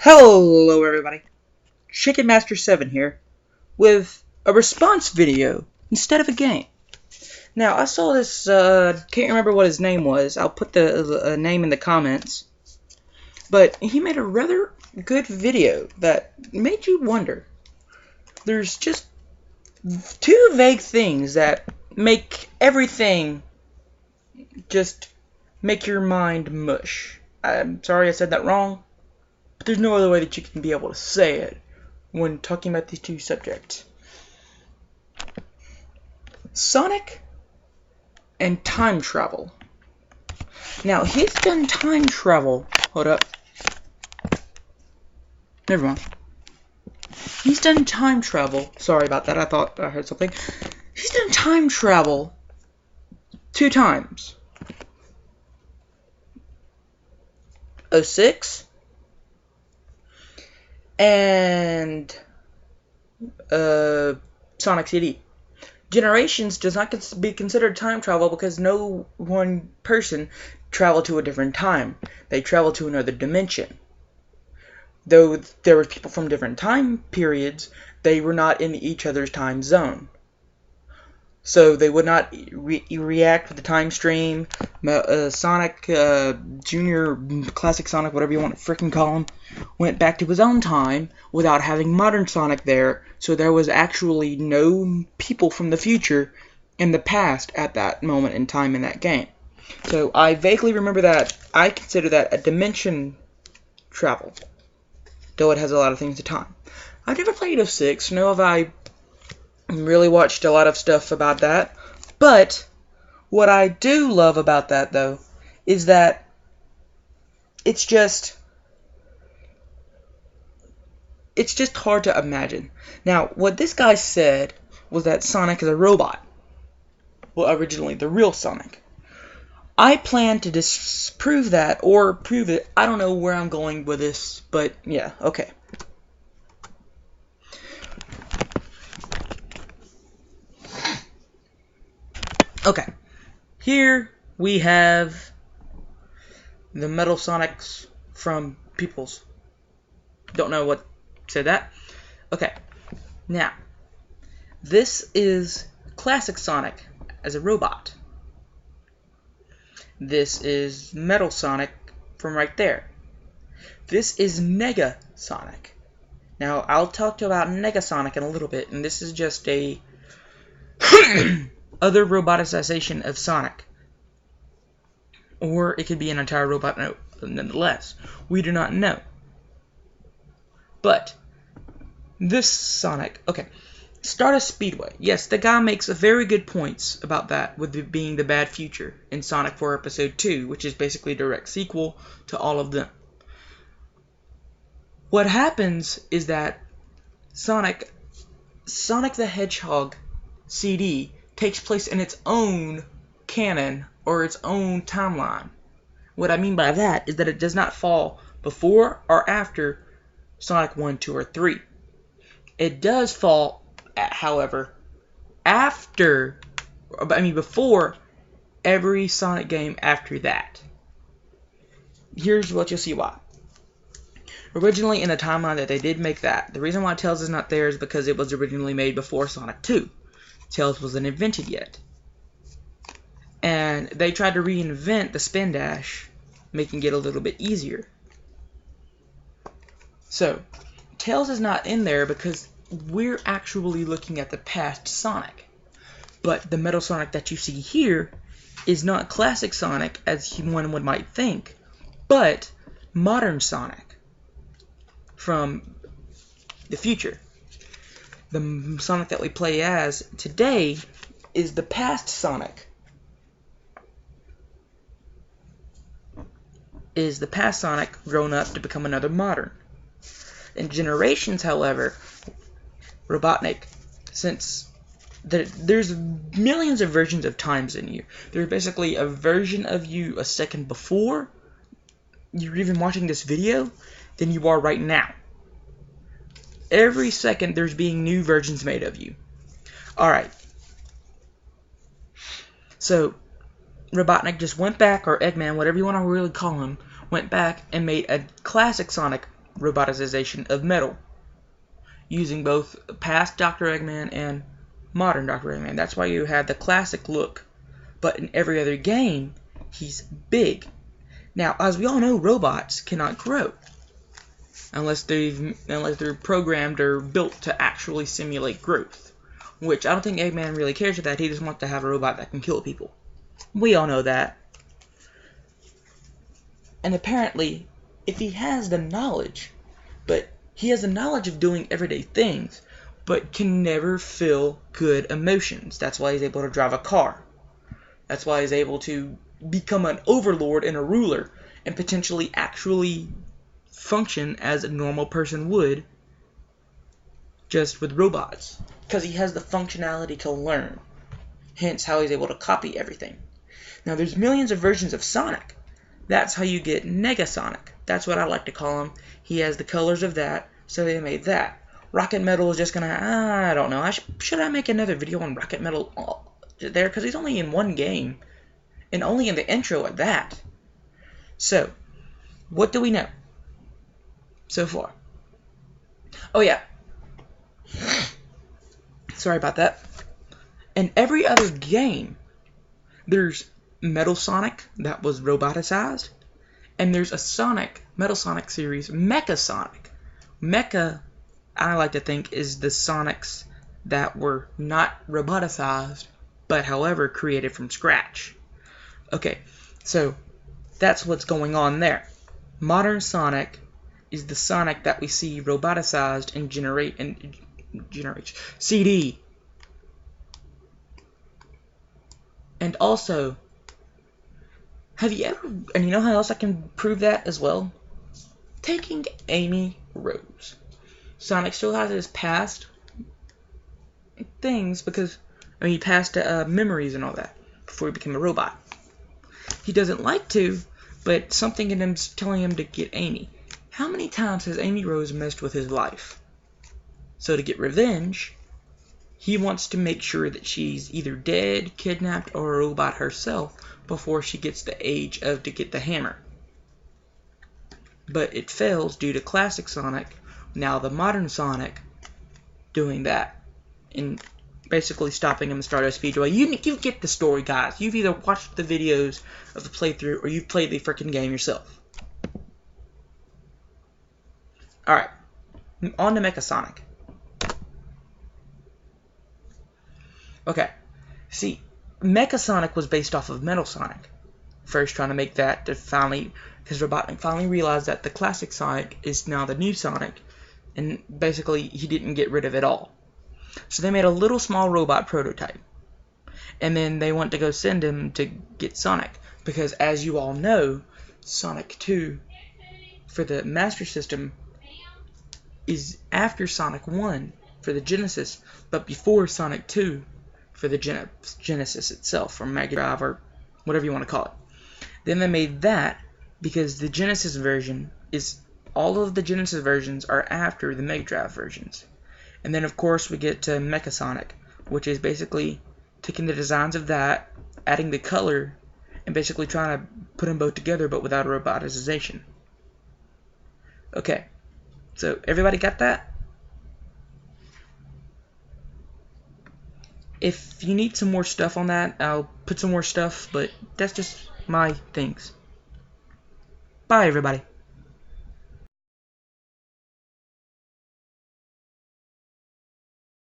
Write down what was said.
Hello everybody, Chicken Master 7 here, with a response video instead of a game. Now, I saw this, can't remember what his name was, I'll put the name in the comments, but he made a rather good video that made you wonder. There's just two vague things that make everything just make your mind mush. I'm sorry I said that wrong. But there's no other way that you can be able to say it when talking about these two subjects. Sonic and time travel. Now, he's done time travel. Hold up. Never mind. He's done time travel. Sorry about that. I thought I heard something. He's done time travel 2 times. 06 and Sonic CD. Generations does not be considered time travel because no one person traveled to a different time. They traveled to another dimension. Though there were people from different time periods, they were not in each other's time zone. So they would not react with the time stream. Sonic Junior, Classic Sonic, whatever you want to frickin' call him, went back to his own time without having modern Sonic there. So there was actually no people from the future in the past at that moment in time in that game. So I vaguely remember that. I consider that a dimension travel, though it has a lot of things to time. I've never played 06, nor have I really watched a lot of stuff about that, but what I do love about that, though, is that it's just hard to imagine. Now, what this guy said was that Sonic is a robot. Well, originally, the real Sonic. I plan to disprove that, or prove it. I don't know where I'm going with this, but yeah, okay. Okay, here we have the Metal Sonics from Peoples. Don't know what said that. Okay, now, this is Classic Sonic as a robot. This is Metal Sonic from right there. This is Nega Sonic. Now, I'll talk to you about Nega Sonic in a little bit, and this is just a other roboticization of Sonic. Or it could be an entire robot nonetheless. We do not know. But this Sonic, okay, Stardust Speedway. Yes, the guy makes very good points about that, with it being the bad future in Sonic 4 Episode 2, which is basically a direct sequel to all of them. What happens is that Sonic the Hedgehog CD takes place in its own canon or its own timeline. What I mean by that is that it does not fall before or after Sonic 1, 2, or 3. It does fall, however, before every Sonic game after that. Here's what you'll see why. Originally, in the timeline that they did make that, the reason why Tails is not there is because it was originally made before Sonic 2. Tails wasn't invented yet. And they tried to reinvent the spin dash, making it a little bit easier. So, Tails is not in there because we're actually looking at the past Sonic. But the Metal Sonic that you see here is not Classic Sonic, as one might think, but modern Sonic from the future. The Sonic that we play as today is the past Sonic. Is the past Sonic grown up to become another modern. In Generations, however, Robotnik, since there's millions of versions of times in you. There's basically a version of you a second before you're even watching this video than you are right now. Every second there's being new versions made of you. Alright. So, Robotnik just went back, or Eggman, whatever you want to really call him, went back and made a classic Sonic robotization of Metal, using both past Dr. Eggman and modern Dr. Eggman. That's why you had the classic look, but in every other game, he's big. Now, as we all know, robots cannot grow unless they're programmed or built to actually simulate growth, which I don't think Eggman really cares for that. He just wants to have a robot that can kill people. We all know that. And apparently, if he has the knowledge, but he has the knowledge of doing everyday things, but can never feel good emotions. That's why he's able to drive a car. That's why he's able to become an overlord and a ruler and potentially actually function as a normal person would, just with robots. Because he has the functionality to learn. Hence how he's able to copy everything. Now there's millions of versions of Sonic. That's how you get Negasonic. That's what I like to call him. He has the colors of that, so they made that. Rocket Metal is just gonna, I don't know. Should I make another video on Rocket Metal there? Because he's only in one game. And only in the intro at that. So, what do we know so far? Oh yeah. Sorry about that. In every other game, there's Metal Sonic that was roboticized, and there's a Metal Sonic series, Mecha Sonic. Mecha, I like to think, is the Sonics that were not roboticized, but however created from scratch. Okay, so that's what's going on there. Modern Sonic is the Sonic that we see roboticized and generates CD. And also, have you ever, and you know how else I can prove that as well? Taking Amy Rose. Sonic still has his past things because, I mean, past memories and all that before he became a robot. He doesn't like to, but something in him's telling him to get Amy. How many times has Amy Rose messed with his life? So to get revenge, he wants to make sure that she's either dead, kidnapped, or a robot herself before she gets the age of to get the hammer. But it fails due to classic Sonic, now the modern Sonic, doing that. And basically stopping him in Stardust Speedway. You get the story, guys. You've either watched the videos of the playthrough or you've played the freaking game yourself. Alright, on to Mecha Sonic. Okay, see, Mecha Sonic was based off of Metal Sonic. First trying to make that to finally, because Robotnik finally realized that the classic Sonic is now the new Sonic, and basically he didn't get rid of it all. So they made a little small robot prototype. And then they went to go send him to get Sonic. Because as you all know, Sonic 2 for the Master System is after Sonic 1 for the Genesis, but before Sonic 2 for the Genesis itself, or Mega Drive, or whatever you want to call it. Then they made that because the Genesis version is, all of the Genesis versions are after the Mega Drive versions. And then, of course, we get to Mecha Sonic, which is basically taking the designs of that, adding the color, and basically trying to put them both together, but without a robotization. Okay, so everybody got that? If you need some more stuff on that, I'll put some more stuff, but that's just my things. Bye, everybody.